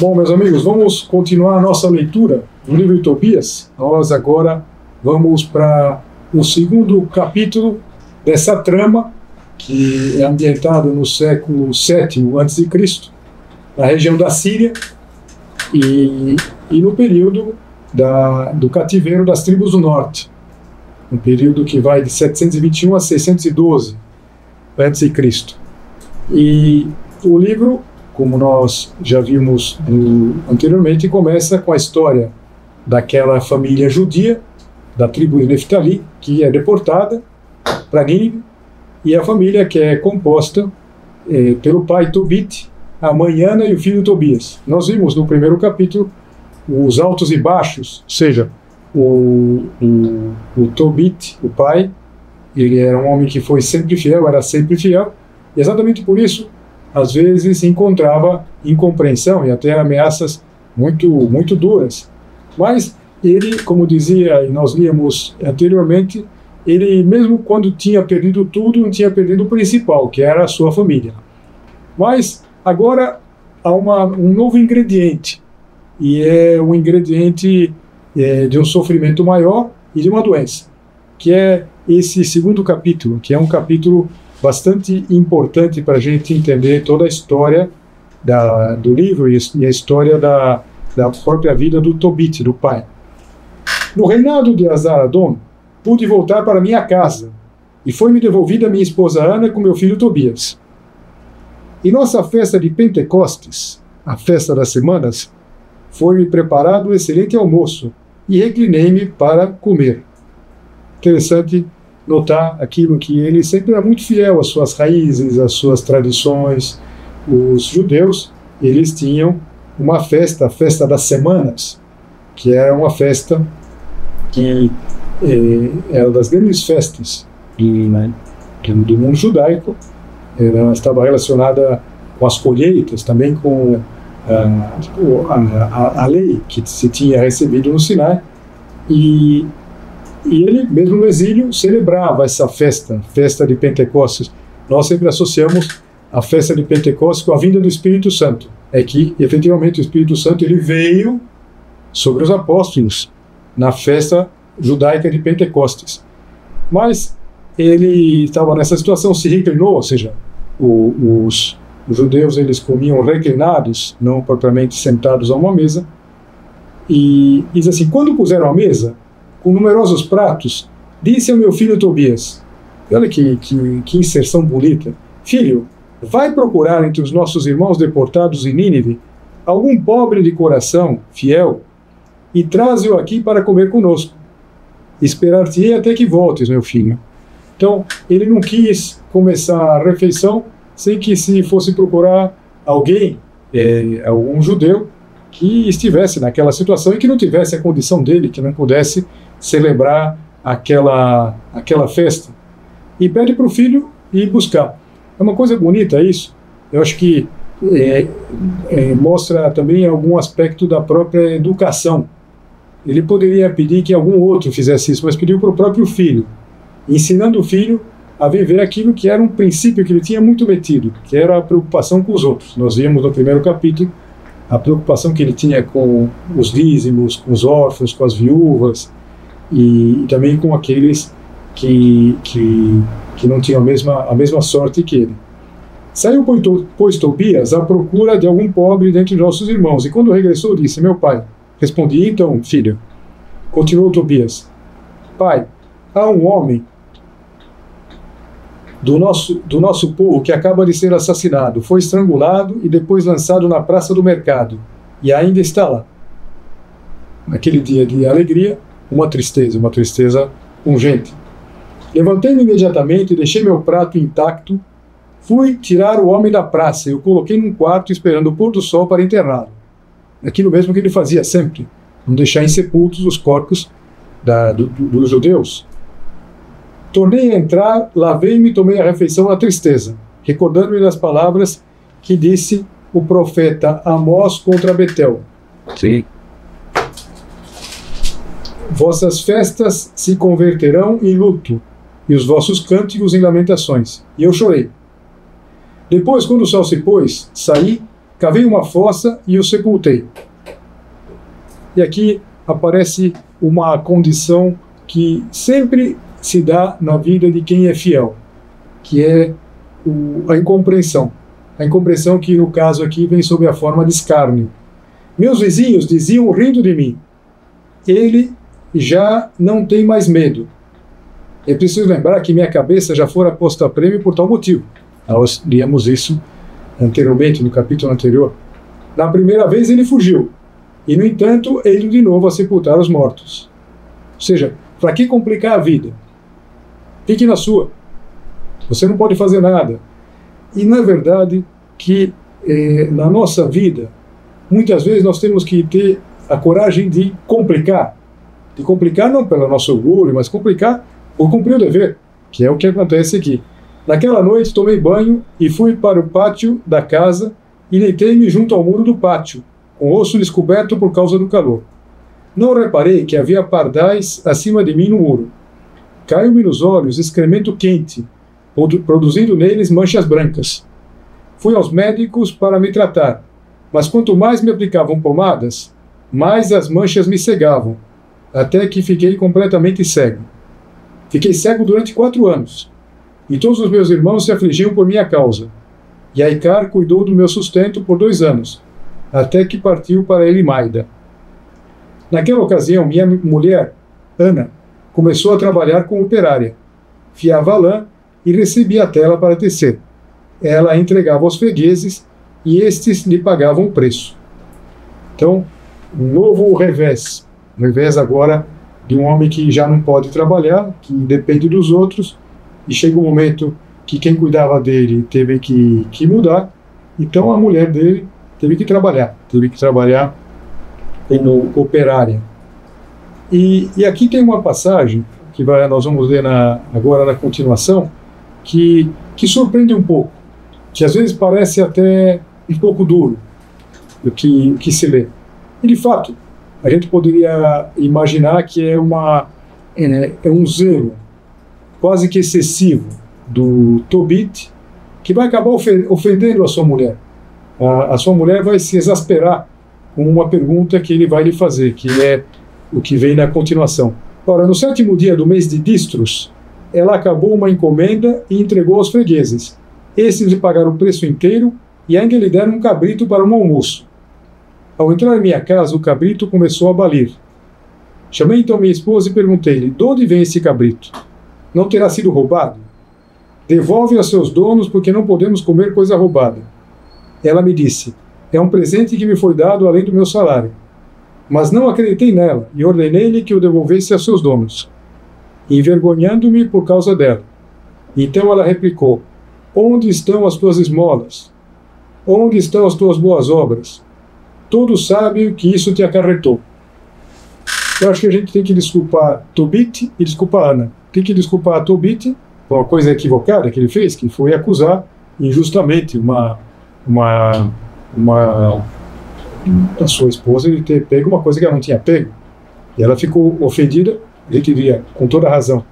Bom, meus amigos, vamos continuar a nossa leitura do livro de Tobias. Nós agora vamos para o segundo capítulo dessa trama, que é ambientado no século VII a.C., na região da Síria, e no período do cativeiro das tribos do norte, um período que vai de 721 a 612 a.C. E o livro, como nós já vimos anteriormente, começa com a história daquela família judia, da tribo de Neftali, que é deportada para Nínive, e a família que é composta pelo pai Tobit, a mãe Ana e o filho Tobias. Nós vimos no primeiro capítulo os altos e baixos, ou seja, o Tobit, o pai, ele era um homem que foi sempre fiel, era sempre fiel, e exatamente por isso, às vezes, encontrava incompreensão e até ameaças muito duras. Mas ele, como dizia, e nós líamos anteriormente, ele, mesmo quando tinha perdido tudo, não tinha perdido o principal, que era a sua família. Mas agora há um novo ingrediente, e é um ingrediente de um sofrimento maior e de uma doença, que é esse segundo capítulo, que é um capítulo bastante importante para a gente entender toda a história do livro e a história da própria vida do Tobit, do pai. No reinado de Azar-Adon, pude voltar para minha casa, e foi-me devolvida minha esposa Ana com meu filho Tobias. Em nossa festa de Pentecostes, a festa das semanas, foi-me preparado um excelente almoço, e reclinei-me para comer. Interessante notar aquilo que ele sempre era muito fiel às suas raízes, às suas tradições. Os judeus, eles tinham uma festa, a festa das semanas, que era uma festa que era das grandes festas do mundo judaico. Estava relacionada com as colheitas, também com a lei que se tinha recebido no Sinai, e ele, mesmo no exílio, celebrava essa festa de Pentecostes. Nós sempre associamos a festa de Pentecostes com a vinda do Espírito Santo. É que, efetivamente, o Espírito Santo ele veio sobre os apóstolos na festa judaica de Pentecostes. Mas ele estava nessa situação, se reclinou, ou seja, os judeus eles comiam reclinados, não propriamente sentados a uma mesa, e diz assim: quando puseram a mesa, com numerosos pratos, disse ao meu filho Tobias, olha que inserção bonita, filho, vai procurar entre os nossos irmãos deportados em Nínive algum pobre de coração, fiel, e traze-o aqui para comer conosco. Esperar-te-ei até que voltes, meu filho. Então, ele não quis começar a refeição sem que se fosse procurar alguém, algum judeu, que estivesse naquela situação e que não tivesse a condição dele, que não pudesse celebrar aquela festa. E pede para o filho ir buscar. É uma coisa bonita isso. Eu acho que mostra também algum aspecto da própria educação. Ele poderia pedir que algum outro fizesse isso, mas pediu para o próprio filho, ensinando o filho a viver aquilo que era um princípio que ele tinha muito metido, que era a preocupação com os outros. Nós vimos no primeiro capítulo a preocupação que ele tinha com os dízimos, com os órfãos, com as viúvas, e também com aqueles que não tinham a mesma sorte que ele. Saiu, pois, Tobias à procura de algum pobre dentre nossos irmãos, e quando regressou disse: meu pai. Respondi: então, filho. Continuou Tobias: pai, há um homem do nosso povo que acaba de ser assassinado, foi estrangulado e depois lançado na praça do mercado, e ainda está lá. Naquele dia de alegria, uma tristeza pungente. Levantei-me imediatamente, deixei meu prato intacto, fui tirar o homem da praça e o coloquei num quarto esperando o pôr do sol para enterrá-lo. Aquilo mesmo que ele fazia sempre, não deixar insepultos os corpos dos judeus. Tornei a entrar, lavei-me e tomei a refeição na tristeza, recordando-me das palavras que disse o profeta Amós contra Betel. Sim. Vossas festas se converterão em luto, e os vossos cânticos em lamentações. E eu chorei. Depois, quando o sol se pôs, saí cavei uma fossa e o sepultei. E aqui aparece uma condição que sempre se dá na vida de quem é fiel, que é a incompreensão. A incompreensão que, no caso aqui, vem sob a forma de escárnio. Meus vizinhos diziam rindo de mim: ele já não tem mais medo. É preciso lembrar que minha cabeça já fora posta a prêmio por tal motivo. Nós líamos isso anteriormente, no capítulo anterior. Na primeira vez ele fugiu, e no entanto ele de novo a sepultar os mortos. Ou seja, para que complicar a vida? Fique na sua. Você não pode fazer nada. E na verdade que na nossa vida, muitas vezes nós temos que ter a coragem de complicar. De complicar não pelo nosso orgulho, mas complicar por cumprir o dever, que é o que acontece aqui. Naquela noite tomei banho e fui para o pátio da casa e deitei-me junto ao muro do pátio, com o rosto descoberto por causa do calor. Não reparei que havia pardais acima de mim no muro. Caiu-me nos olhos excremento quente, produzindo neles manchas brancas. Fui aos médicos para me tratar, mas quanto mais me aplicavam pomadas, mais as manchas me cegavam, até que fiquei completamente cego. Fiquei cego durante 4 anos, e todos os meus irmãos se afligiam por minha causa. E Aicar cuidou do meu sustento por 2 anos, até que partiu para Elimaida. Naquela ocasião, minha mulher, Ana, começou a trabalhar como operária. Fiava lã e recebia a tela para tecer. Ela a entregava aos fregueses e estes lhe pagavam o preço. Então, um novo revés. Um revés agora de um homem que já não pode trabalhar, que depende dos outros, e chega um momento que quem cuidava dele teve que mudar, então a mulher dele teve que trabalhar como operária. E aqui tem uma passagem que nós vamos ler agora na continuação, que surpreende um pouco, que às vezes parece até um pouco duro do que se lê. E de fato, a gente poderia imaginar que é um zelo quase que excessivo do Tobit, que vai acabar ofendendo a sua mulher. A sua mulher vai se exasperar com uma pergunta que ele vai lhe fazer, que é o que vem na continuação. Ora, no 7º dia do mês de Distros, ela acabou uma encomenda e entregou aos fregueses. Esses lhe pagaram o preço inteiro e ainda lhe deram um cabrito para um almoço. Ao entrar em minha casa, o cabrito começou a balir. Chamei então minha esposa e perguntei-lhe: de onde vem esse cabrito? Não terá sido roubado? Devolve a seus donos, porque não podemos comer coisa roubada. Ela me disse: é um presente que me foi dado além do meu salário. Mas não acreditei nela e ordenei-lhe que o devolvesse a seus donos, envergonhando-me por causa dela. Então ela replicou: onde estão as tuas esmolas? Onde estão as tuas boas obras? Todos sabem que isso te acarretou. Eu acho que a gente tem que desculpar Tobit e desculpar Ana. Tem que desculpar Tobit por uma coisa equivocada que ele fez, que foi acusar injustamente a sua esposa de ter pego uma coisa que ela não tinha pego. E ela ficou ofendida, ele queria, com toda razão.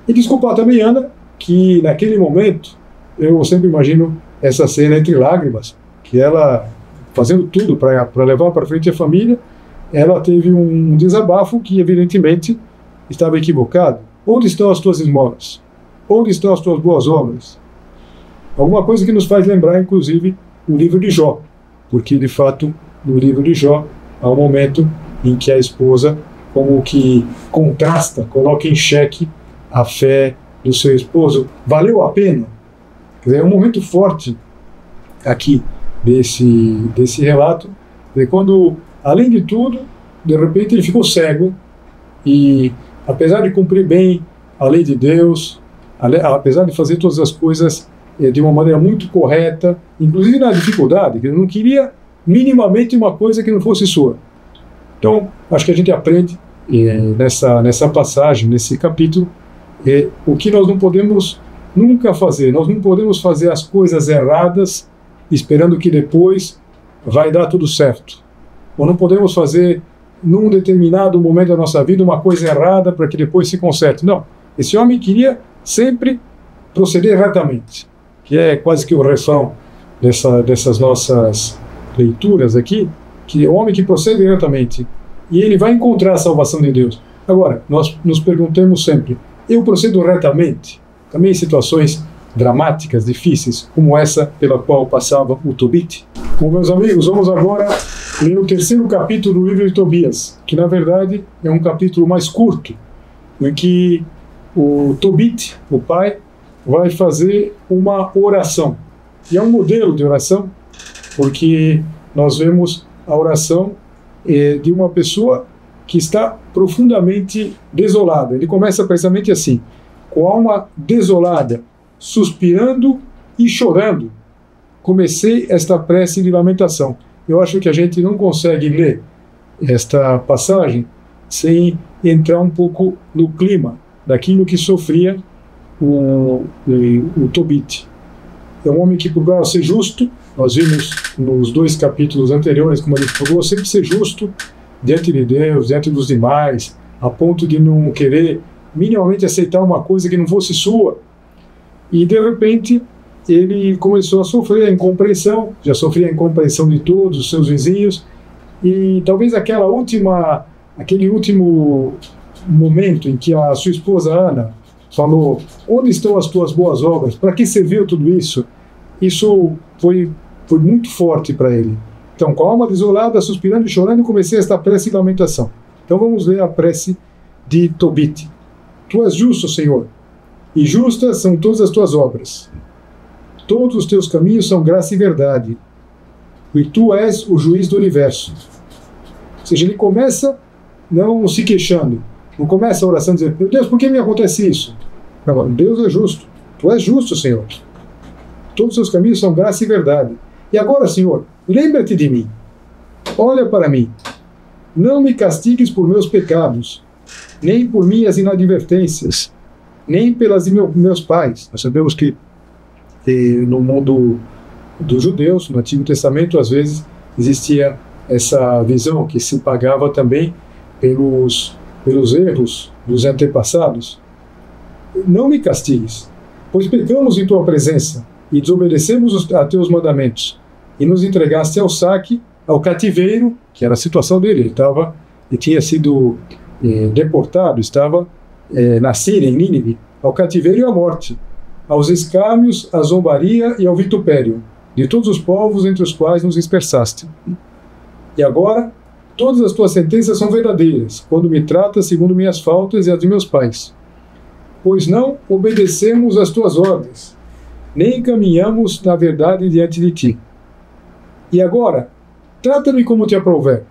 E desculpar também Ana, que naquele momento, eu sempre imagino essa cena entre lágrimas, que ela, fazendo tudo para levar para frente a família, ela teve um desabafo que evidentemente estava equivocado. Onde estão as tuas esmolas? Onde estão as tuas boas obras? Alguma coisa que nos faz lembrar, inclusive, o livro de Jó, porque, de fato, no livro de Jó, há um momento em que a esposa, como que contrasta, coloca em xeque a fé do seu esposo. Valeu a pena? Quer dizer, é um momento forte aqui desse relato, de quando, além de tudo, de repente ele ficou cego e, apesar de cumprir bem a lei de Deus, apesar de fazer todas as coisas de uma maneira muito correta, inclusive na dificuldade, que ele não queria minimamente uma coisa que não fosse sua. Então, acho que a gente aprende nessa passagem, nesse capítulo, o que nós não podemos nunca fazer. Nós não podemos fazer as coisas erradas esperando que depois vai dar tudo certo. Ou não podemos fazer, num determinado momento da nossa vida, uma coisa errada para que depois se conserte. Não. Esse homem queria sempre proceder retamente, que é quase que o refrão dessas nossas leituras aqui, que é o homem que procede diretamente, e ele vai encontrar a salvação de Deus. Agora, nós nos perguntamos sempre, eu procedo retamente? Também em situações dramáticas, difíceis, como essa pela qual passava o Tobit. Bom, meus amigos, vamos agora ler o 3º capítulo do livro de Tobias, que na verdade é um capítulo mais curto, em que o Tobit, o pai, vai fazer uma oração. E é um modelo de oração, porque nós vemos a oração de uma pessoa que está profundamente desolada. Ele começa precisamente assim, com a alma desolada, suspirando e chorando, comecei esta prece de lamentação. Eu acho que a gente não consegue ler esta passagem sem entrar um pouco no clima daquilo que sofria o Tobit. É um homem que, por causa de ser justo, nós vimos nos 2 capítulos anteriores, como ele falou, sempre ser justo diante de Deus, diante dos demais, a ponto de não querer minimamente aceitar uma coisa que não fosse sua. E, de repente, ele começou a sofrer a incompreensão, já sofria a incompreensão de todos os seus vizinhos, e talvez aquele último momento em que a sua esposa Ana falou, onde estão as tuas boas obras? Para que serviu tudo isso? Isso foi muito forte para ele. Então, com a alma desolada, suspirando e chorando, comecei esta prece de lamentação. Então vamos ler a prece de Tobit. Tu és justo, Senhor, e justas são todas as tuas obras. Todos os teus caminhos são graça e verdade, e tu és o juiz do universo. Ou seja, ele começa não se queixando, não começa a oração dizendo, meu Deus, por que me acontece isso? Não, Deus é justo, tu és justo, Senhor. Todos os teus caminhos são graça e verdade. E agora, Senhor, lembra-te de mim. Olha para mim. Não me castigues por meus pecados, nem por minhas inadvertências, nem pelas de meus pais. Nós sabemos que no mundo dos judeus, no Antigo Testamento, às vezes existia essa visão que se pagava também pelos erros dos antepassados. Não me castigues, pois pecamos em tua presença e desobedecemos a teus mandamentos, e nos entregaste ao saque, ao cativeiro, que era a situação dele. Ele tinha sido deportado, estava na Síria, em Nínive, ao cativeiro e à morte, aos escárnios, à zombaria e ao vitupério de todos os povos entre os quais nos dispersaste. E agora, todas as tuas sentenças são verdadeiras, quando me tratas segundo minhas faltas e as de meus pais. Pois não obedecemos às tuas ordens, nem caminhamos na verdade diante de ti. E agora, trata-me como te aprouver.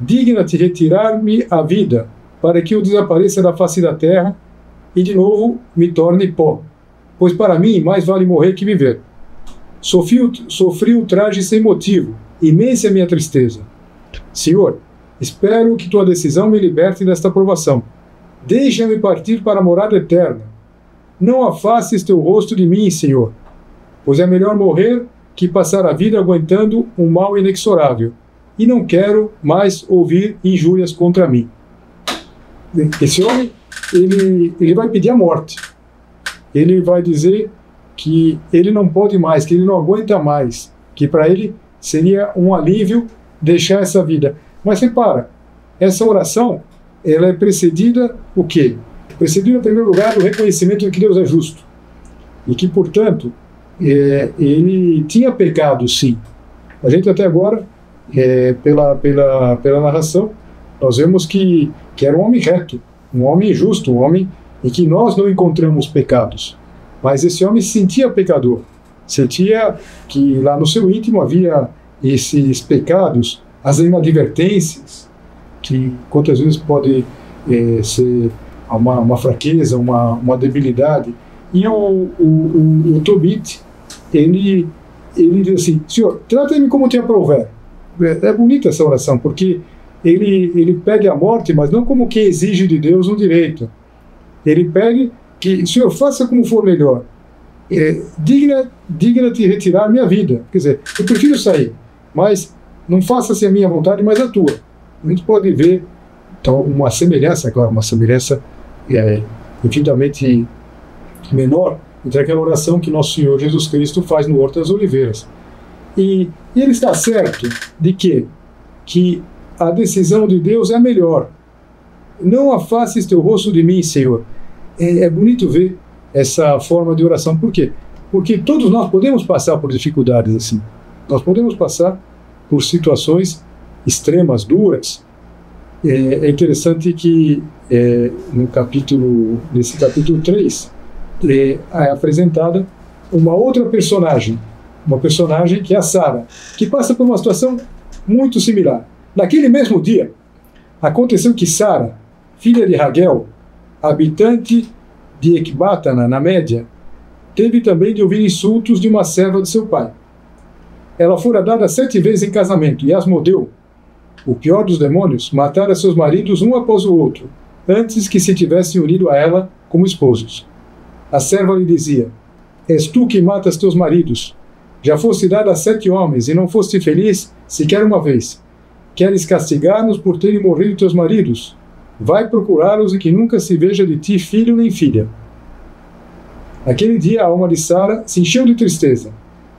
Digna-te retirar-me a vida, para que eu desapareça da face da terra e de novo me torne pó. Pois para mim mais vale morrer que viver. Sofri o traje sem motivo, imensa é minha tristeza. Senhor, espero que tua decisão me liberte desta provação. Deixa-me partir para a morada eterna. Não afastes teu rosto de mim, Senhor, pois é melhor morrer que passar a vida aguentando um mal inexorável, e não quero mais ouvir injúrias contra mim. Esse homem, ele vai pedir a morte. Ele vai dizer que ele não pode mais, que ele não aguenta mais, que para ele seria um alívio deixar essa vida. Mas repara, essa oração, ela é precedida o quê? Precedida, em primeiro lugar, do reconhecimento de que Deus é justo. E que, portanto, ele tinha pecado, sim. A gente até agora, pela narração, nós vemos que era um homem reto, um homem justo, um homem em que nós não encontramos pecados. Mas esse homem se sentia pecador. Sentia que lá no seu íntimo havia esses pecados, as inadvertências, que quantas vezes pode ser uma fraqueza, uma debilidade. E o Tobit, ele diz assim, Senhor, trata-me como te aprouver. É bonita essa oração, porque ele pede a morte, mas não como quem exige de Deus um direito. Ele pede que, Senhor, faça como for melhor. Digna-te retirar minha vida. Quer dizer, eu prefiro sair, mas não faça-se a minha vontade, mas a tua. A gente pode ver então, uma semelhança, claro, uma semelhança infinitamente menor entre aquela oração que nosso Senhor Jesus Cristo faz no Horto das Oliveiras. E ele está certo de que a decisão de Deus é a melhor. Não afastes teu rosto de mim, Senhor. É bonito ver essa forma de oração. Por quê? Porque todos nós podemos passar por dificuldades assim. Nós podemos passar por situações extremas, duras. É interessante que nesse capítulo 3 é apresentada uma outra personagem, uma personagem que é a Sara, que passa por uma situação muito similar. Naquele mesmo dia, aconteceu que Sara, filha de Raguel, habitante de Ecbátana, na Média, teve também de ouvir insultos de uma serva de seu pai. Ela fora dada 7 vezes em casamento, e Asmodeu, o pior dos demônios, matara seus maridos um após o outro, antes que se tivessem unido a ela como esposos. A serva lhe dizia: És tu que matas teus maridos. Já foste dada a 7 homens, e não foste feliz sequer uma vez. Queres castigar-nos por terem morrido teus maridos? Vai procurá-los e que nunca se veja de ti filho nem filha. Naquele dia a alma de Sara se encheu de tristeza.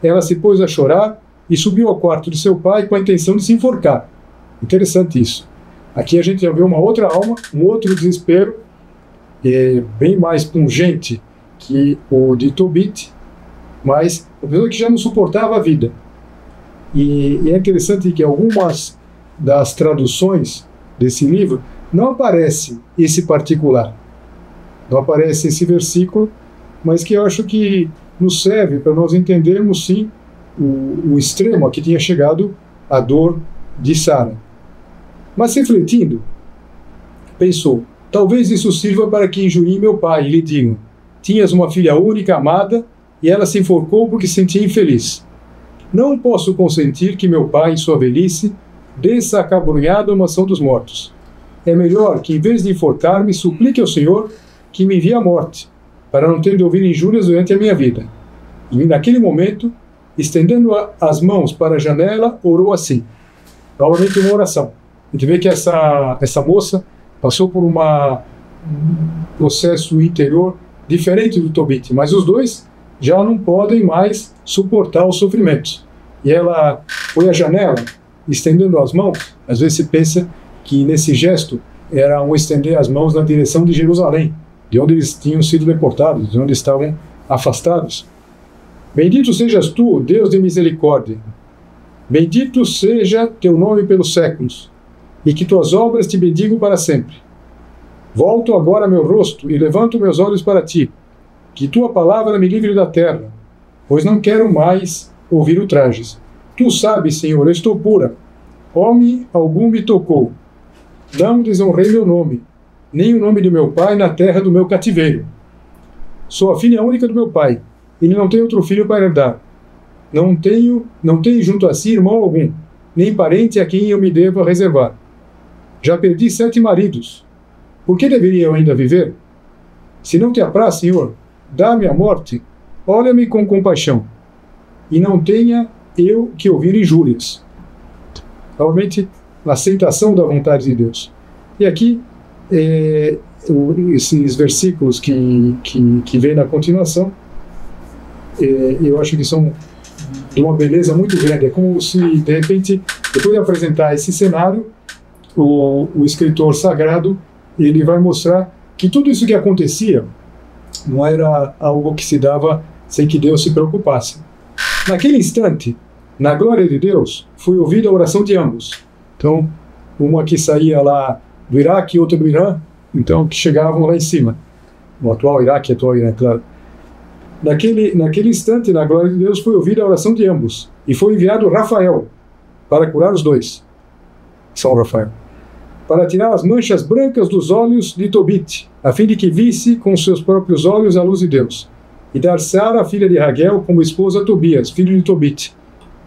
Ela se pôs a chorar e subiu ao quarto de seu pai com a intenção de se enforcar. Interessante isso. Aqui a gente já vê uma outra alma, um outro desespero, bem mais pungente que o de Tobit, mas uma pessoa que já não suportava a vida. E é interessante que algumas das traduções desse livro não aparece esse particular, não aparece esse versículo, mas que eu acho que nos serve para nós entendermos sim o extremo a que tinha chegado a dor de Sara. Mas refletindo, pensou: talvez isso sirva para que injuriem meu pai e lhe digam: tinhas uma filha única, amada, e ela se enforcou porque se sentia infeliz. Não posso consentir que meu pai, em sua velhice, desça acabrunhado à mansão dos mortos. É melhor que, em vez de enforcar-me, suplique ao Senhor que me envie a morte, para não ter de ouvir injúrias durante a minha vida. E naquele momento, estendendo as mãos para a janela, orou assim. Novamente uma oração. A gente vê que essa moça passou por um processo interior diferente do Tobit, mas os dois já não podem mais suportar os sofrimentos. E ela foi à janela, estendendo as mãos. Às vezes se pensa que nesse gesto era um estender as mãos na direção de Jerusalém, de onde eles tinham sido deportados, de onde estavam afastados. Bendito sejas tu, Deus de misericórdia. Bendito seja teu nome pelos séculos, e que tuas obras te bendigam para sempre. Volto agora meu rosto e levanto meus olhos para ti. Que tua palavra me livre da terra, pois não quero mais ouvir ultrajes. Tu sabes, Senhor, eu estou pura. Homem algum me tocou. Não desonrei meu nome, nem o nome de meu pai na terra do meu cativeiro. Sou a filha única do meu pai. Ele não tem outro filho para herdar. Não tenho junto a si irmão algum, nem parente a quem eu me deva reservar. Já perdi 7 maridos. Por que deveria eu ainda viver? Se não te apraz, Senhor, dá-me a morte, olha-me com compaixão, e não tenha eu que ouvir injúrias. Novamente, a aceitação da vontade de Deus. E aqui, esses versículos que vêm na continuação, eu acho que são de uma beleza muito grande. É como se, de repente, depois de apresentar esse cenário, o escritor sagrado ele vai mostrar que tudo isso que acontecia não era algo que se dava sem que Deus se preocupasse. Naquele instante, na glória de Deus, foi ouvida a oração de ambos. Então, uma que saía lá do Iraque e outra do Irã, então que chegavam lá em cima. O atual Iraque e o atual Irã, claro. Naquele instante, na glória de Deus, foi ouvida a oração de ambos. E foi enviado Rafael para curar os dois. São Rafael. Para tirar as manchas brancas dos olhos de Tobit, a fim de que visse com seus próprios olhos a luz de Deus. E dar Sara, filha de Raguel, como esposa a Tobias, filho de Tobit.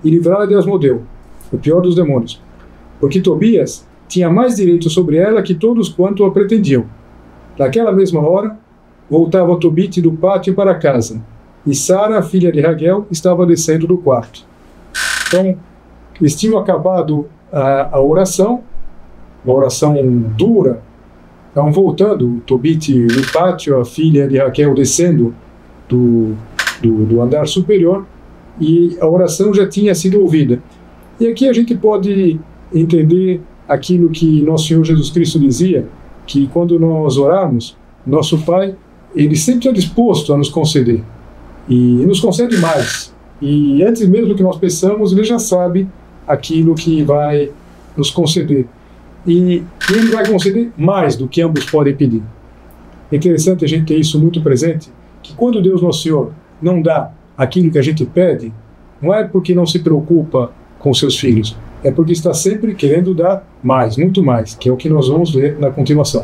E livrá-la de Asmodeu, o pior dos demônios. Porque Tobias tinha mais direito sobre ela que todos quanto a pretendiam. Naquela mesma hora, voltava Tobit do pátio para casa, e Sara, filha de Raguel, estava descendo do quarto. Então, eles tinham acabado a oração, uma oração dura. Estavam voltando, Tobit no pátio, a filha de Raquel descendo do andar superior, e a oração já tinha sido ouvida. E aqui a gente pode entender aquilo que nosso Senhor Jesus Cristo dizia, que quando nós orarmos, nosso Pai, Ele sempre está disposto a nos conceder, e nos concede mais. E antes mesmo que nós peçamos, Ele já sabe aquilo que vai nos conceder. E Ele vai conceder mais do que ambos podem pedir. É interessante a gente ter isso muito presente, que quando Deus Nosso Senhor não dá aquilo que a gente pede, não é porque não se preocupa com seus filhos, é porque está sempre querendo dar mais, muito mais, que é o que nós vamos ler na continuação.